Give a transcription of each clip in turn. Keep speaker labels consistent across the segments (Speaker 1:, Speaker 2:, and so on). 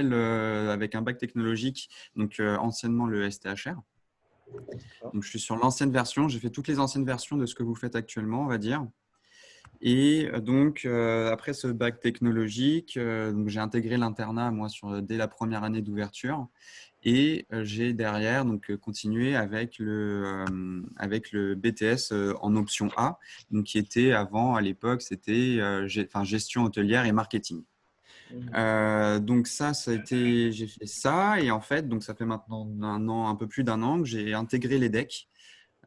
Speaker 1: Tirel avec un bac technologique, donc anciennement le STHR. Donc, je suis sur l'ancienne version. J'ai fait toutes les anciennes versions de ce que vous faites actuellement, on va dire. Et donc, après ce bac technologique, donc j'ai intégré l'internat, moi, dès la première année d'ouverture. Et j'ai derrière donc, continué avec le BTS en option A, donc, qui était avant, à l'époque, c'était gestion hôtelière et marketing. Donc j'ai fait ça et en fait, donc ça fait maintenant un peu plus d'un an que j'ai intégré l'EDEC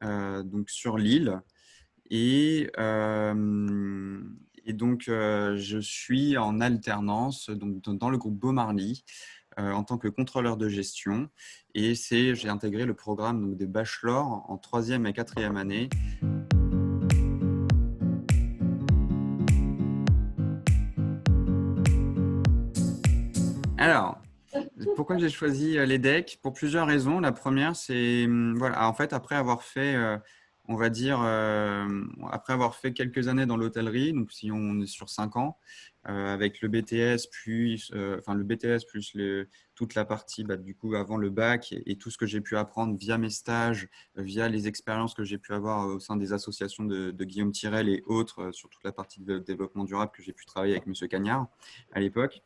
Speaker 1: donc sur Lille et donc je suis en alternance donc dans le groupe Beaumarly en tant que contrôleur de gestion et j'ai intégré le programme donc, des bachelors en 3e et 4e année. Alors, pourquoi j'ai choisi l'EDEC? Pour plusieurs raisons. La première, c'est voilà, en fait, après avoir fait, on va dire, après avoir fait quelques années dans l'hôtellerie, donc si on est sur 5 ans, avec le BTS, puis, le BTS plus toute la partie, du coup, avant le bac et tout ce que j'ai pu apprendre via mes stages, via les expériences que j'ai pu avoir au sein des associations de Guillaume Tirel et autres sur toute la partie de développement durable que j'ai pu travailler avec M. Cagnard à l'époque.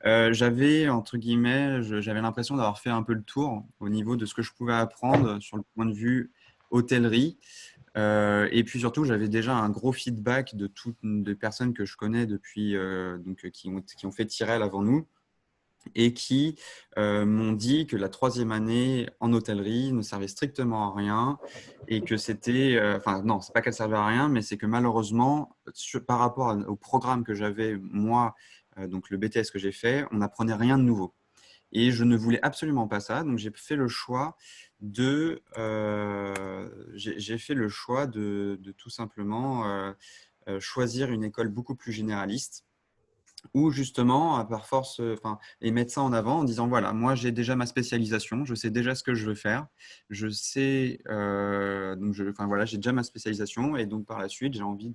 Speaker 1: J'avais, entre guillemets, j'avais l'impression d'avoir fait un peu le tour au niveau de ce que je pouvais apprendre sur le point de vue hôtellerie. Et puis surtout, j'avais déjà un gros feedback de toutes les personnes que je connais depuis, qui ont fait Tirel avant nous et qui m'ont dit que la 3e année en hôtellerie ne servait strictement à rien et que c'était, non, c'est pas qu'elle servait à rien, mais c'est que malheureusement, par rapport au programme que j'avais moi, donc le BTS que j'ai fait, on n'apprenait rien de nouveau. Et je ne voulais absolument pas ça, donc j'ai fait le choix de tout simplement choisir une école beaucoup plus généraliste où justement, par force, et mettre ça en avant en disant voilà, moi j'ai déjà ma spécialisation, je sais déjà ce que je veux faire, je sais, voilà, j'ai déjà ma spécialisation et donc par la suite, j'ai envie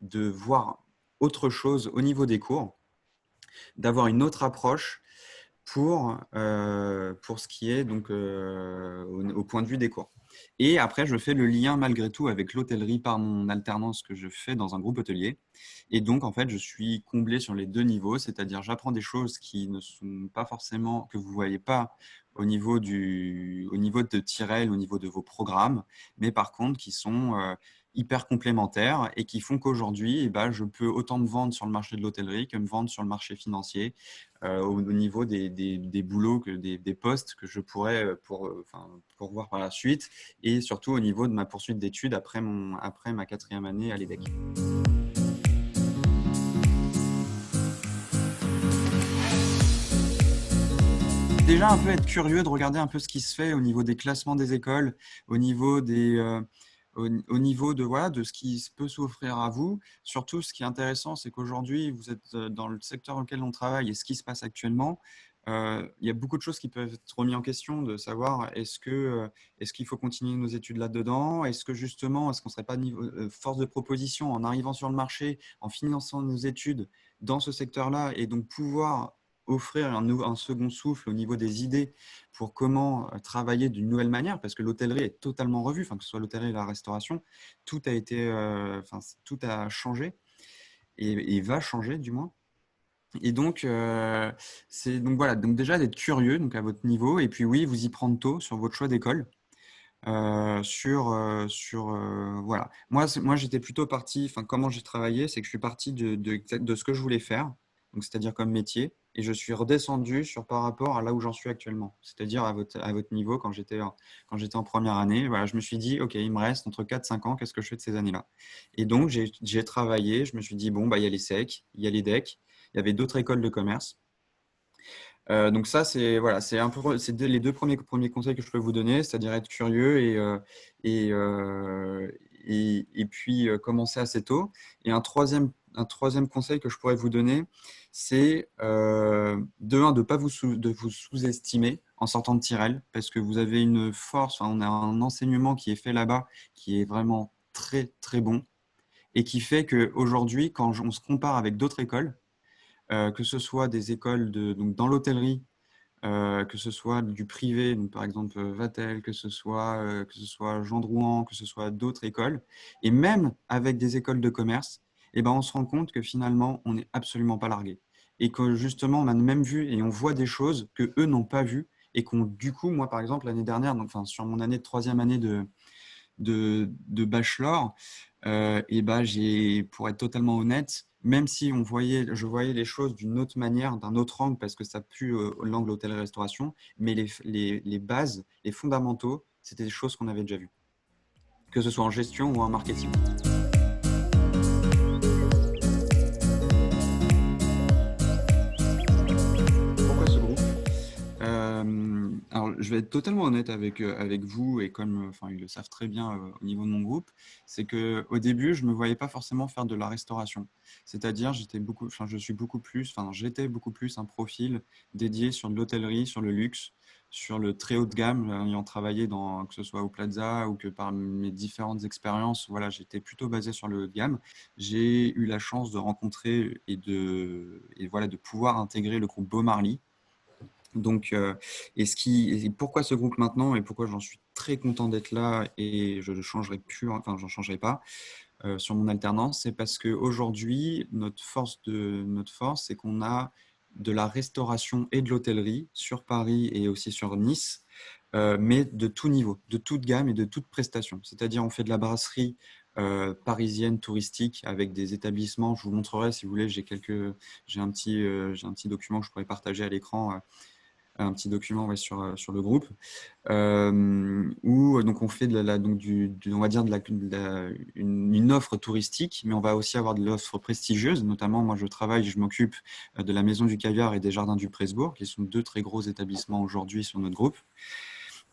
Speaker 1: de voir autre chose au niveau des cours, d'avoir une autre approche pour ce qui est donc au point de vue des cours. Et après, je fais le lien malgré tout avec l'hôtellerie par mon alternance que je fais dans un groupe hôtelier. Et donc, en fait, je suis comblé sur les deux niveaux, c'est-à-dire j'apprends des choses qui ne sont pas forcément, que vous ne voyez pas au niveau de Tirel, au niveau de vos programmes, mais par contre qui sont hyper complémentaires et qui font qu'aujourd'hui, je peux autant me vendre sur le marché de l'hôtellerie que me vendre sur le marché financier au niveau des boulots, des postes que je pourrais pour voir par la suite et surtout au niveau de ma poursuite d'études après ma 4e année à l'EDEC. Déjà un peu être curieux, de regarder un peu ce qui se fait au niveau des classements des écoles, au niveau de ce qui peut s'offrir à vous. Surtout, ce qui est intéressant, c'est qu'aujourd'hui, vous êtes dans le secteur auquel on travaille et ce qui se passe actuellement. Il y a beaucoup de choses qui peuvent être remises en question, de savoir est-ce qu'il faut continuer nos études là-dedans? Est-ce qu'on ne serait pas force de proposition en arrivant sur le marché, en finançant nos études dans ce secteur-là et donc pouvoir offrir un second souffle au niveau des idées pour comment travailler d'une nouvelle manière, parce que l'hôtellerie est totalement revue, que ce soit l'hôtellerie et la restauration, tout a changé et va changer du moins. Et donc, voilà, donc déjà d'être curieux donc à votre niveau, et puis oui, vous y prendre tôt sur votre choix d'école. Voilà. Moi, j'étais plutôt parti, comment j'ai travaillé, c'est que je suis parti de ce que je voulais faire, donc c'est-à-dire comme métier, et je suis redescendu par rapport à là où j'en suis actuellement, c'est-à-dire à votre niveau quand j'étais en première année. Voilà, je me suis dit, OK, il me reste entre 4 et 5 ans, qu'est-ce que je fais de ces années-là? Et donc, j'ai travaillé, je me suis dit, bon, il y a l'ESSEC, il y a l'EDEC, il y avait d'autres écoles de commerce. Donc ça, c'est voilà, c'est les deux premiers conseils que je peux vous donner, c'est-à-dire être curieux et puis commencer assez tôt. Et un troisième conseil que je pourrais vous donner, c'est de ne pas vous sous-estimer en sortant de Tirel, parce que vous avez une force, on a un enseignement qui est fait là-bas, qui est vraiment très, très bon, et qui fait qu'aujourd'hui, quand on se compare avec d'autres écoles, que ce soit des écoles donc dans l'hôtellerie que ce soit du privé, donc par exemple Vatel, que ce soit Jean Drouin, que ce soit d'autres écoles, et même avec des écoles de commerce, eh ben, on se rend compte que finalement, on n'est absolument pas largué. Et que justement, on a même vu et on voit des choses que eux n'ont pas vues et qu'on, du coup, moi par exemple, l'année dernière, donc, enfin, sur mon année de troisième année de bachelor, et ben pour être totalement honnête, même si je voyais les choses d'une autre manière, d'un autre angle, parce que ça pue l'angle hôtellerie-restauration, mais les bases, les fondamentaux, c'était des choses qu'on avait déjà vues, que ce soit en gestion ou en marketing. Pourquoi ce groupe? Alors, je vais être totalement honnête avec vous et comme enfin, ils le savent très bien au niveau de mon groupe, c'est qu'au début, je ne me voyais pas forcément faire de la restauration. C'est-à-dire, j'étais beaucoup plus un profil dédié sur de l'hôtellerie, sur le luxe, sur le très haut de gamme, ayant travaillé que ce soit au Plaza ou que par mes différentes expériences, voilà, j'étais plutôt basé sur le haut de gamme. J'ai eu la chance de rencontrer et voilà, de pouvoir intégrer le groupe Beaumarly. Donc, et pourquoi ce groupe maintenant et pourquoi j'en suis très content d'être là et je ne changerai plus, enfin, j'en changerai pas sur mon alternance, c'est parce qu'aujourd'hui, notre force, c'est qu'on a de la restauration et de l'hôtellerie sur Paris et aussi sur Nice, mais de tout niveau, de toute gamme et de toute prestation. C'est-à-dire, on fait de la brasserie parisienne touristique avec des établissements. Je vous montrerai si vous voulez, j'ai un petit document que je pourrais partager à l'écran un petit document ouais, sur le groupe, où donc on fait on va dire une offre touristique, mais on va aussi avoir de l'offre prestigieuse. Notamment, moi, je m'occupe de la Maison du Caviar et des Jardins du Presbourg, qui sont deux très gros établissements aujourd'hui sur notre groupe.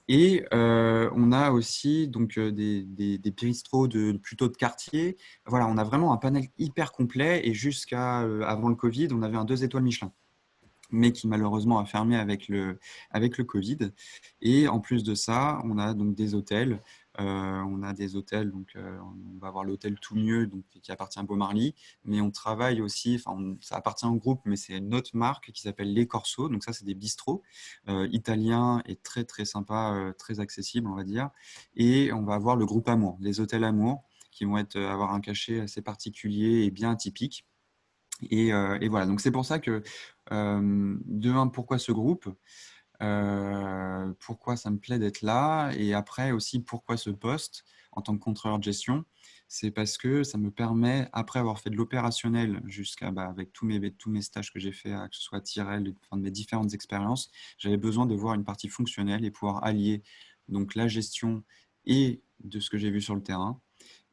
Speaker 1: Et on a aussi donc des bistrots plutôt de quartier. Voilà, on a vraiment un panel hyper complet. Et jusqu'à avant le Covid, on avait un 2 étoiles Michelin, mais qui malheureusement a fermé avec le Covid. Et en plus de ça, on a donc des hôtels. On a des hôtels, donc on va avoir l'hôtel Tout Mieux, donc, qui appartient à Beaumarly, mais on travaille aussi, ça appartient au groupe, mais c'est une autre marque qui s'appelle Les Corsos. Donc ça, c'est des bistrots italiens et très très sympa, très accessibles, on va dire. Et on va avoir le groupe Amour, les hôtels Amour, qui vont avoir un cachet assez particulier et bien atypique. Et voilà, donc c'est pour ça que, de un, pourquoi ce groupe, pourquoi ça me plaît d'être là, et après aussi pourquoi ce poste en tant que contrôleur de gestion, c'est parce que ça me permet, après avoir fait de l'opérationnel avec tous mes stages que j'ai fait, que ce soit à Tyrell, enfin, de mes différentes expériences, j'avais besoin de voir une partie fonctionnelle et pouvoir allier donc la gestion et de ce que j'ai vu sur le terrain.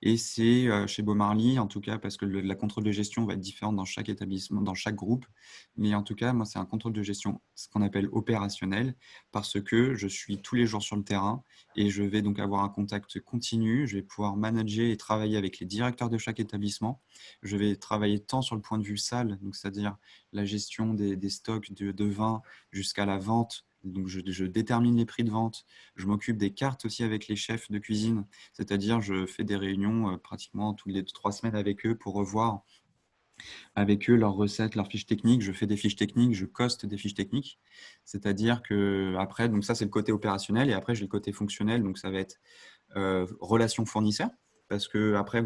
Speaker 1: Et c'est chez Beaumarly, en tout cas, parce que la contrôle de gestion va être différente dans chaque établissement, dans chaque groupe. Mais en tout cas, moi, c'est un contrôle de gestion, ce qu'on appelle opérationnel, parce que je suis tous les jours sur le terrain et je vais donc avoir un contact continu. Je vais pouvoir manager et travailler avec les directeurs de chaque établissement. Je vais travailler tant sur le point de vue salle, donc c'est-à-dire la gestion des stocks de vin jusqu'à la vente. Donc, je détermine les prix de vente. Je m'occupe des cartes aussi avec les chefs de cuisine. C'est-à-dire, je fais des réunions pratiquement toutes les 3 semaines avec eux pour revoir avec eux leurs recettes, leurs fiches techniques. Je fais des fiches techniques, je coste des fiches techniques. C'est-à-dire que après, donc ça c'est le côté opérationnel, et après j'ai le côté fonctionnel. Donc ça va être relations fournisseurs, parce que après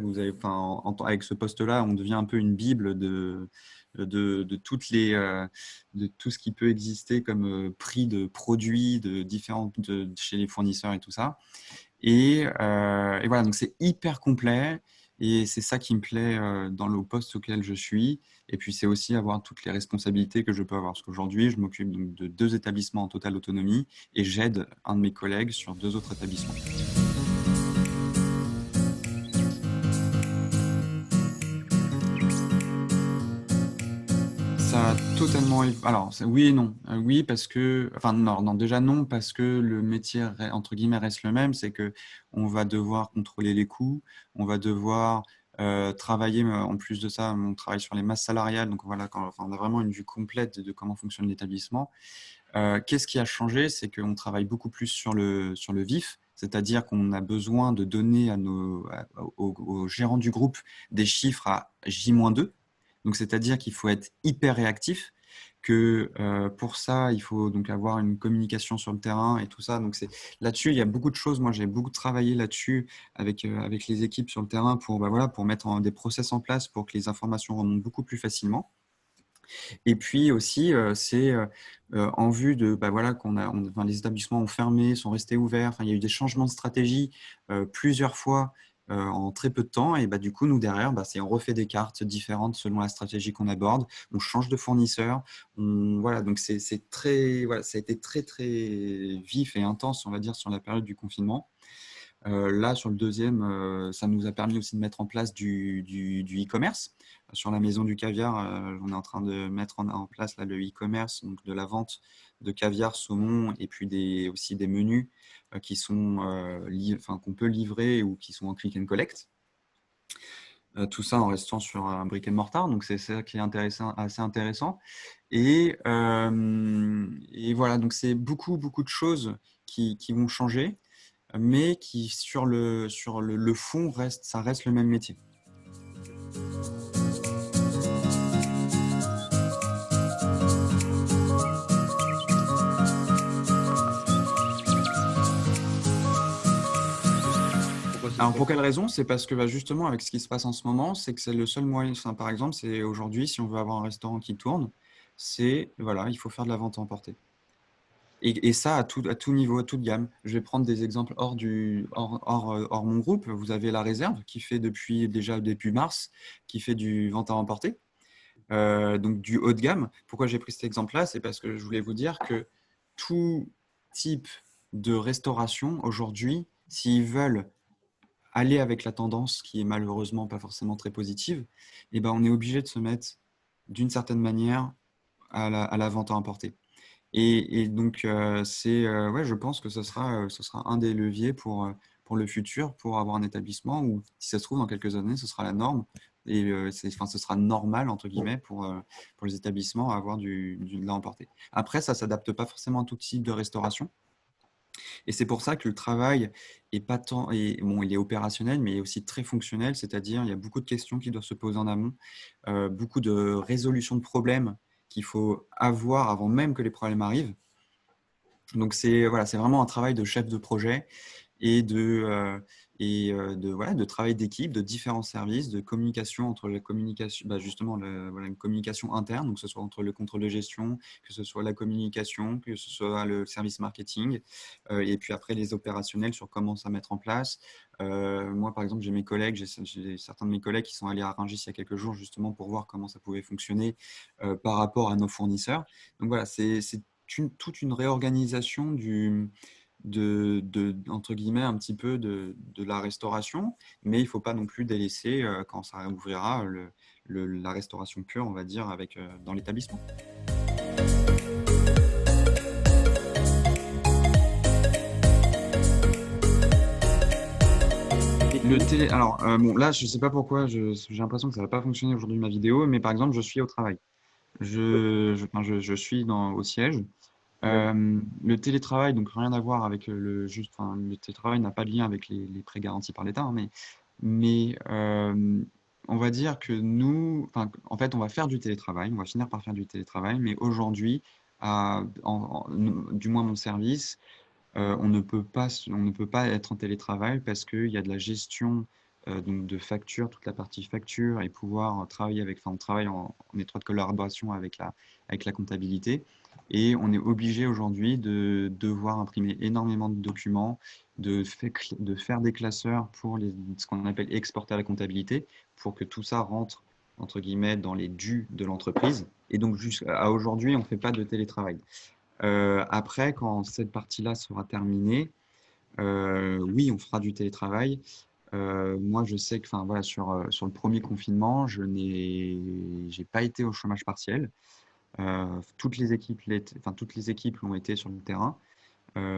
Speaker 1: avec ce poste-là, on devient un peu une bible de de tout ce qui peut exister comme prix de produits chez les fournisseurs et tout ça. Et voilà, donc c'est hyper complet et c'est ça qui me plaît dans le poste auquel je suis. Et puis c'est aussi avoir toutes les responsabilités que je peux avoir. Parce qu'aujourd'hui, je m'occupe donc de 2 établissements en totale autonomie et j'aide un de mes collègues sur 2 autres établissements. Ça a totalement. Alors, oui et non. Oui, parce que. Enfin, non, non, déjà non, parce que le métier, entre guillemets, reste le même. C'est que on va devoir contrôler les coûts, on va devoir travailler. En plus de ça, on travaille sur les masses salariales. Donc, voilà, on a vraiment une vue complète de comment fonctionne l'établissement. Qu'est-ce qui a changé? C'est qu'on travaille beaucoup plus sur le vif. C'est-à-dire qu'on a besoin de donner aux gérants du groupe des chiffres à J-2. Donc, c'est-à-dire qu'il faut être hyper réactif, que pour ça, il faut donc avoir une communication sur le terrain et tout ça. Donc là-dessus, il y a beaucoup de choses. Moi, j'ai beaucoup travaillé là-dessus avec les équipes sur le terrain pour, voilà, pour mettre des process en place pour que les informations remontent beaucoup plus facilement. Et puis aussi, c'est en vue de, voilà, les établissements ont fermé, sont restés ouverts. Enfin, il y a eu des changements de stratégie plusieurs fois en très peu de temps. Et du coup, nous, derrière, on refait des cartes différentes selon la stratégie qu'on aborde. On change de fournisseur. Voilà, donc c'est très, voilà, ça a été très, très vif et intense, on va dire, sur la période du confinement. Là, sur le deuxième, ça nous a permis aussi de mettre en place du e-commerce. Sur la Maison du Caviar, on est en train de mettre en place là, le e-commerce, donc de la vente de caviar, saumon et puis aussi des menus qui sont qu'on peut livrer ou qui sont en click and collect. Tout ça en restant sur un brick and mortar, donc c'est ça qui est assez intéressant. Et voilà, donc c'est beaucoup de choses qui vont changer, mais qui sur le fond ça reste le même métier. Alors pour quelle raison? C'est parce que justement avec ce qui se passe en ce moment, c'est que c'est le seul moyen. Enfin, par exemple, c'est aujourd'hui, si on veut avoir un restaurant qui tourne, voilà, il faut faire de la vente à emporter. Et ça à tout niveau, à toute gamme. Je vais prendre des exemples hors mon groupe. Vous avez La Réserve qui fait depuis mars, qui fait du vente à emporter, donc du haut de gamme. Pourquoi j'ai pris cet exemple-là? C'est parce que je voulais vous dire que tout type de restauration aujourd'hui, s'ils veulent aller avec la tendance qui est malheureusement pas forcément très positive, on est obligé de se mettre d'une certaine manière à la vente à emporter. Et donc, ouais, je pense que ce sera un des leviers pour le futur, pour avoir un établissement où, si ça se trouve, dans quelques années, ce sera la norme. Et ce sera normal, entre guillemets, pour les établissements à avoir de l'emporter. Après, ça ne s'adapte pas forcément à tout type de restauration. Et c'est pour ça que le travail est pas tant, bon, il est opérationnel, mais il est aussi très fonctionnel, c'est-à-dire il y a beaucoup de questions qui doivent se poser en amont, beaucoup de résolution de problèmes qu'il faut avoir avant même que les problèmes arrivent. Donc voilà, c'est vraiment un travail de chef de projet et de travail d'équipe, de différents services, de communication entre les communications, justement une communication interne, donc que ce soit entre le contrôle de gestion, que ce soit la communication, que ce soit le service marketing, et puis après les opérationnels sur comment ça mettre en place. Moi, par exemple, j'ai certains de mes collègues qui sont allés à Rungis il y a quelques jours justement pour voir comment ça pouvait fonctionner par rapport à nos fournisseurs. Donc voilà, c'est toute une réorganisation entre guillemets, un petit peu de la restauration, mais il ne faut pas non plus délaisser, quand ça ouvrira, la restauration pure, on va dire, dans l'établissement. Alors, bon, là, je ne sais pas pourquoi, j'ai l'impression que ça ne va pas fonctionner aujourd'hui ma vidéo, mais par exemple, je suis au travail. Je suis au siège. Le télétravail, donc rien à voir avec le télétravail n'a pas de lien avec les prêts garantis par l'État, hein, mais on va dire que nous, en fait, on va faire du télétravail, on va finir par faire du télétravail, mais aujourd'hui, du moins mon service, on ne peut pas être en télétravail parce qu'il y a de la gestion donc de factures, toute la partie facture et pouvoir travailler on travaille en étroite collaboration avec la comptabilité. Et on est obligé aujourd'hui de devoir imprimer énormément de documents, de faire des classeurs pour ce qu'on appelle exporter à la comptabilité, pour que tout ça rentre, entre guillemets, dans les dus de l'entreprise. Et donc, jusqu'à aujourd'hui, on ne fait pas de télétravail. Après, quand cette partie-là sera terminée, oui, on fera du télétravail. Moi, je sais que, voilà, sur le premier confinement, j'ai pas été au chômage partiel. Toutes les équipes l'ont été sur le terrain.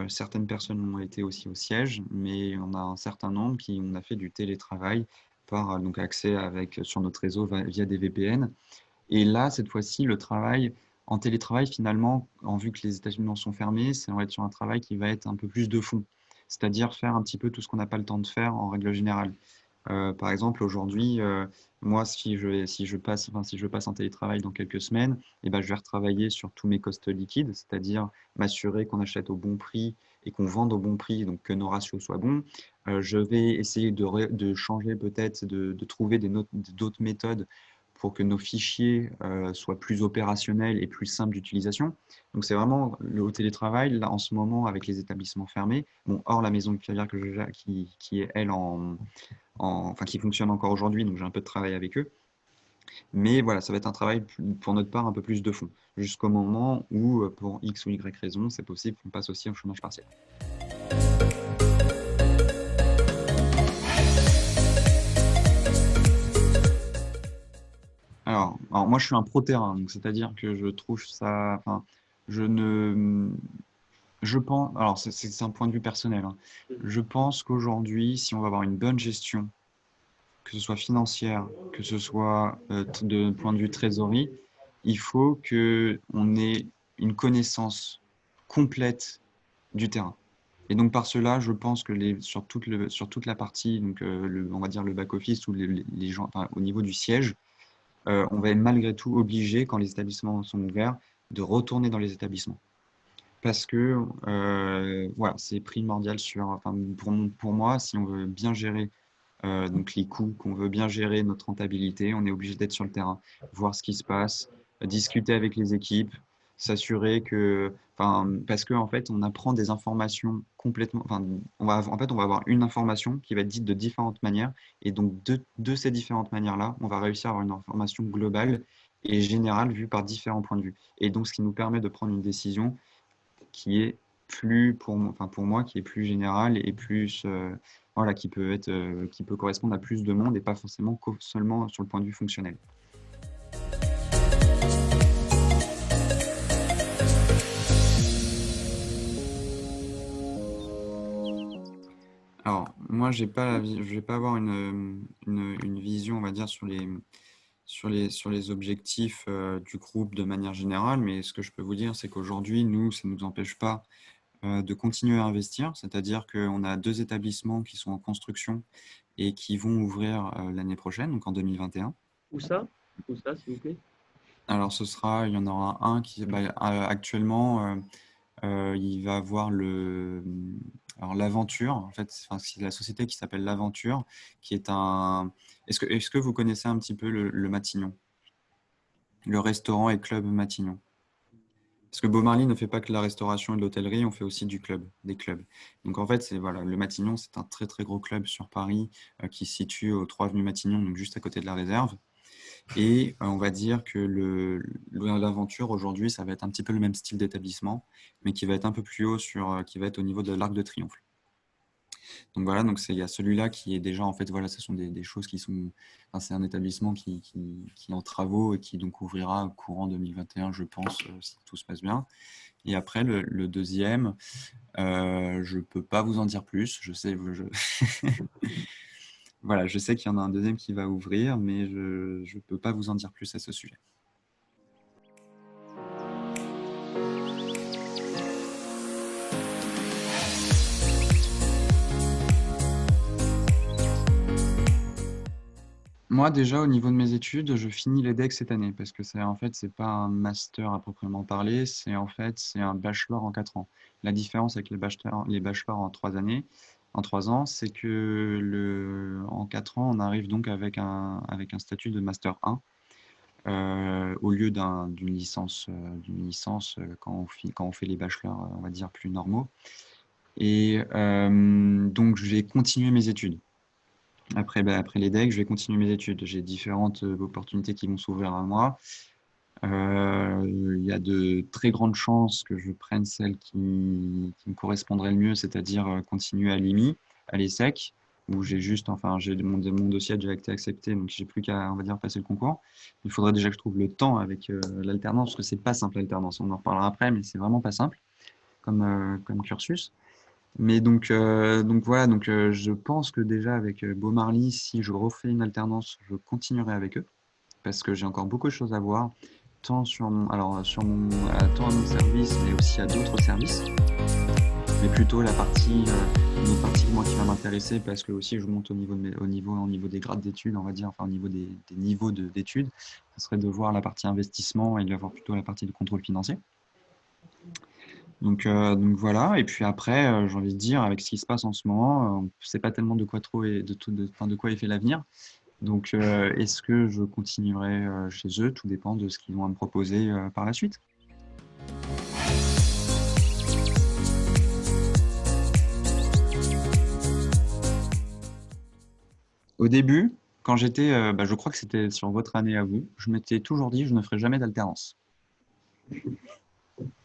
Speaker 1: Certaines personnes l'ont été aussi au siège, mais on a un certain nombre qui on a fait du télétravail par donc accès sur notre réseau via des VPN. Et là, cette fois-ci, le travail en télétravail, finalement, en vue que les établissements sont fermés, on va être sur un travail qui va être un peu plus de fond, c'est-à-dire faire un petit peu tout ce qu'on n'a pas le temps de faire en règle générale. Par exemple, aujourd'hui, moi, si je passe en télétravail dans quelques semaines, eh ben, je vais retravailler sur tous mes costes liquides, c'est-à-dire m'assurer qu'on achète au bon prix et qu'on vende au bon prix, donc que nos ratios soient bons. Je vais essayer de changer peut-être, de trouver d'autres méthodes pour que nos fichiers soient plus opérationnels et plus simples d'utilisation. Donc, c'est vraiment le télétravail, là, en ce moment, avec les établissements fermés, bon, hors la maison de clavière qui est, elle, enfin, qui fonctionne encore aujourd'hui, donc j'ai un peu de travail avec eux. Mais voilà, ça va être un travail pour notre part un peu plus de fond, jusqu'au moment où, pour X ou Y raison, c'est possible qu'on passe aussi au chômage partiel. Alors moi, je suis un pro-terrain, donc c'est-à-dire que je trouve ça, enfin, je ne, je pense, alors c'est un point de vue personnel, hein. Je pense qu'aujourd'hui, si on va avoir une bonne gestion, que ce soit financière, que ce soit de point de vue trésorerie, il faut qu'on ait une connaissance complète du terrain. Et donc par cela, je pense que sur toute la partie, donc, on va dire le back-office ou les gens, enfin, au niveau du siège, on va être malgré tout obligé, quand les établissements sont ouverts, de retourner dans les établissements. Parce que voilà, c'est primordial enfin, pour moi, si on veut bien gérer donc les coûts, qu'on veut bien gérer notre rentabilité, on est obligé d'être sur le terrain, voir ce qui se passe, discuter avec les équipes, s'assurer que, enfin, parce qu'en fait, on apprend des informations complètement, enfin, en fait, on va avoir une information qui va être dite de différentes manières, et donc de ces différentes manières-là, on va réussir à avoir une information globale et générale vue par différents points de vue. Et donc, ce qui nous permet de prendre une décision qui est enfin pour moi, qui est plus générale et plus, voilà, qui peut correspondre à plus de monde et pas forcément seulement sur le point de vue fonctionnel. Alors, moi, je vais pas avoir une vision, on va dire, sur les objectifs du groupe de manière générale, mais ce que je peux vous dire, c'est qu'aujourd'hui, nous, ça ne nous empêche pas de continuer à investir, c'est-à-dire qu'on a 2 établissements qui sont en construction et qui vont ouvrir l'année prochaine, donc en 2021.
Speaker 2: Où ça? Où ça, s'il vous plaît?
Speaker 1: Alors, il y en aura un qui, actuellement, il va avoir alors l'Aventure, en fait, enfin, c'est la société qui s'appelle l'Aventure, qui est un. Est-ce que vous connaissez un petit peu le Matignon, le restaurant et club Matignon? Parce que Beaumarly ne fait pas que la restauration et de l'hôtellerie, on fait aussi des clubs. Donc en fait, voilà, le Matignon, c'est un très très gros club sur Paris qui se situe au 3 avenue Matignon, donc juste à côté de la réserve. Et on va dire que l'aventure aujourd'hui, ça va être un petit peu le même style d'établissement, mais qui va être un peu plus haut qui va être au niveau de l'Arc de Triomphe. Donc voilà, donc il y a celui-là qui est déjà, en fait, voilà, ce sont des choses qui sont, enfin, c'est un établissement qui est en travaux et qui donc ouvrira courant 2021, je pense, si tout se passe bien. Et après, le deuxième, je ne peux pas vous en dire plus. Je sais, voilà, je sais qu'il y en a un deuxième qui va ouvrir, mais je ne peux pas vous en dire plus à ce sujet. Moi, déjà, au niveau de mes études, je finis l'EDEC cette année parce que en fait, c'est pas un master à proprement parler, c'est un bachelor en 4 ans. La différence avec les bachelors en 3 années, en 3 ans, c'est que en 4 ans, on arrive donc avec un statut de master 1 au lieu d'une licence quand on fait les bachelors, on va dire, plus normaux. Et donc, je vais continuer mes études. Après les decks, je vais continuer mes études. J'ai différentes opportunités qui vont s'ouvrir à moi. Il y a de très grandes chances que je prenne celle qui me correspondrait le mieux, c'est-à-dire continuer à l'IMI, à l'ESSEC, où j'ai mon dossier a déjà été accepté, donc j'ai plus qu'à, on va dire, passer le concours. Il faudrait déjà que je trouve le temps avec l'alternance, parce que c'est pas simple l'alternance. On en reparlera après, mais c'est vraiment pas simple comme cursus. Mais donc voilà, je pense que déjà avec Beaumarly, si je refais une alternance, je continuerai avec eux parce que j'ai encore beaucoup de choses à voir, tant sur mon, alors, sur mon, tant à mon service, mais aussi à d'autres services. mais plutôt la partie, une autre partie moi qui va m'intéresser parce que aussi je monte au niveau des grades d'études, on va dire, enfin au niveau des niveaux d'études, ce serait de voir la partie investissement et de voir plutôt la partie de contrôle financier. Donc voilà, et puis après, j'ai envie de dire, avec ce qui se passe en ce moment, on ne sait pas tellement de quoi trop et enfin, de quoi est fait l'avenir. Donc, est-ce que je continuerai chez eux? Tout dépend de ce qu'ils vont à me proposer par la suite. Au début, quand j'étais, je crois que c'était sur votre année à vous, je m'étais toujours dit je ne ferai jamais d'alternance.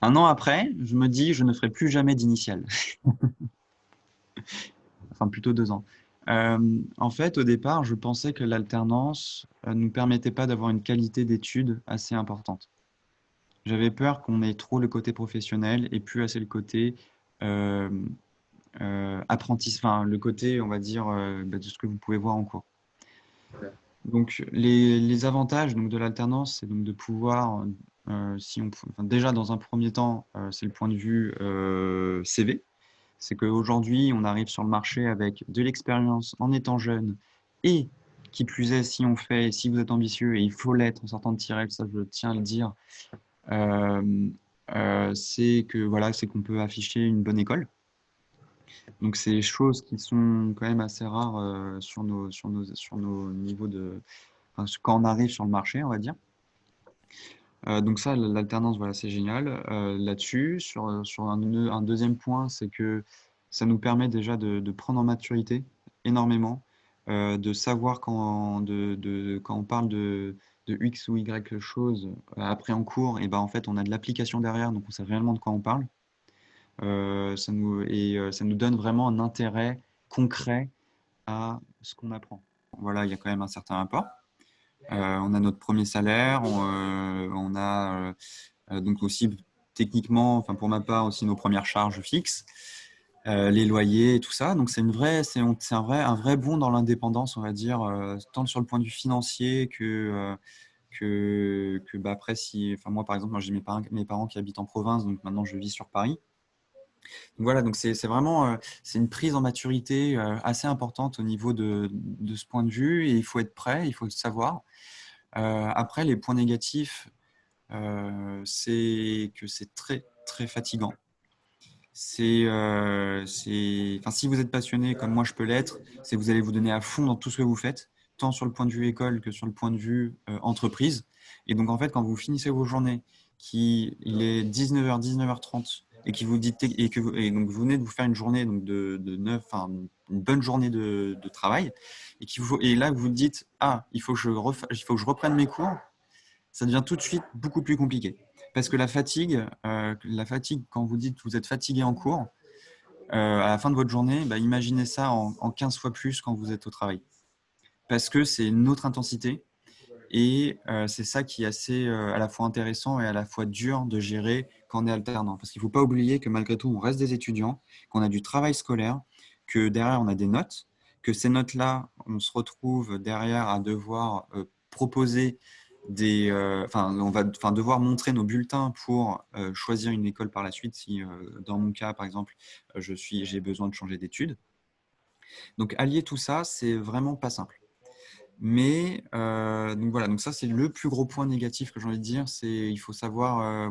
Speaker 1: Un an après, je me dis je ne ferai plus jamais d'initiale. Enfin, plutôt 2 ans. En fait, au départ, je pensais que l'alternance ne nous permettait pas d'avoir une qualité d'études assez importante. J'avais peur qu'on ait trop le côté professionnel et plus assez le côté euh, enfin, le côté, on va dire, de ce que vous pouvez voir en cours. Donc, les avantages donc, de l'alternance, c'est donc de pouvoir, enfin, déjà dans un premier temps, c'est le point de vue CV. C'est qu'aujourd'hui, on arrive sur le marché avec de l'expérience en étant jeune et qui plus est, si vous êtes ambitieux, et il faut l'être en sortant de Tirel, ça je tiens à le dire, euh, c'est que voilà, c'est qu'on peut afficher une bonne école. Donc, c'est des choses qui sont quand même assez rares sur nos niveaux enfin, quand on arrive sur le marché, on va dire. Donc ça, l'alternance, voilà, c'est génial là-dessus. Sur un deuxième point, c'est que ça nous permet déjà de prendre en maturité énormément, de savoir quand on parle de X ou Y chose après en cours, et ben en fait, on a de l'application derrière, donc on sait réellement de quoi on parle. Ça nous donne vraiment un intérêt concret à ce qu'on apprend. Voilà, il y a quand même un certain apport. On a notre premier salaire, on a donc aussi techniquement, enfin pour ma part aussi nos premières charges fixes, les loyers et tout ça. Donc un vrai bond dans l'indépendance, on va dire, tant sur le point de vue financier que après si, enfin moi par exemple, moi j'ai mes parents qui habitent en province, donc maintenant je vis sur Paris. Donc voilà, donc c'est vraiment c'est une prise en maturité assez importante au niveau de ce point de vue et il faut être prêt, il faut le savoir. Après, les points négatifs, c'est que c'est très, très fatigant. Enfin, si vous êtes passionné comme moi je peux l'être, c'est que vous allez vous donner à fond dans tout ce que vous faites, tant sur le point de vue école que sur le point de vue entreprise. Et donc, en fait, quand vous finissez vos journées, il est 19h, 19h30, et qui vous dites, et donc vous venez de vous faire une journée donc de 9, enfin, une bonne journée de travail, et là, vous vous dites, ah, il faut que je reprenne mes cours, ça devient tout de suite beaucoup plus compliqué. Parce que la fatigue, quand vous dites que vous êtes fatigué en cours, à la fin de votre journée, bah, imaginez ça en 15 fois plus quand vous êtes au travail. Parce que c'est une autre intensité et c'est ça qui est assez à la fois intéressant et à la fois dur de gérer quand on est alternant. Parce qu'il ne faut pas oublier que malgré tout, on reste des étudiants, qu'on a du travail scolaire, que derrière, on a des notes, que ces notes-là, on se retrouve derrière à devoir proposer on va devoir montrer nos bulletins pour choisir une école par la suite si dans mon cas par exemple j'ai besoin de changer d'études. Donc allier tout ça, c'est vraiment pas simple. Mais donc voilà, donc ça c'est le plus gros point négatif que j'ai envie de dire, c'est il faut savoir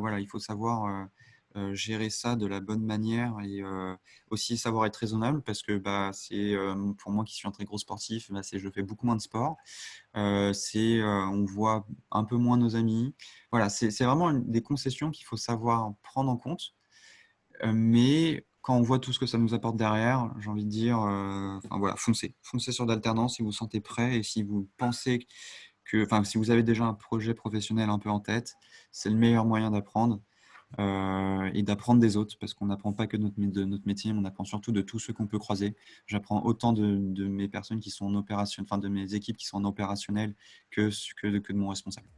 Speaker 1: gérer ça de la bonne manière et aussi savoir être raisonnable parce que c'est pour moi qui suis un très gros sportif, je fais beaucoup moins de sport. On voit un peu moins nos amis. Voilà, c'est vraiment des concessions qu'il faut savoir prendre en compte. Mais quand on voit tout ce que ça nous apporte derrière, j'ai envie de dire, enfin, voilà, foncez. Foncez sur l'alternance si vous vous sentez prêt et si vous pensez enfin, si vous avez déjà un projet professionnel un peu en tête, c'est le meilleur moyen d'apprendre et d'apprendre des autres parce qu'on n'apprend pas que de notre métier, mais on apprend surtout de tous ceux qu'on peut croiser. J'apprends autant de mes personnes qui sont en opération, enfin de mes équipes qui sont en opérationnel que de mon responsable.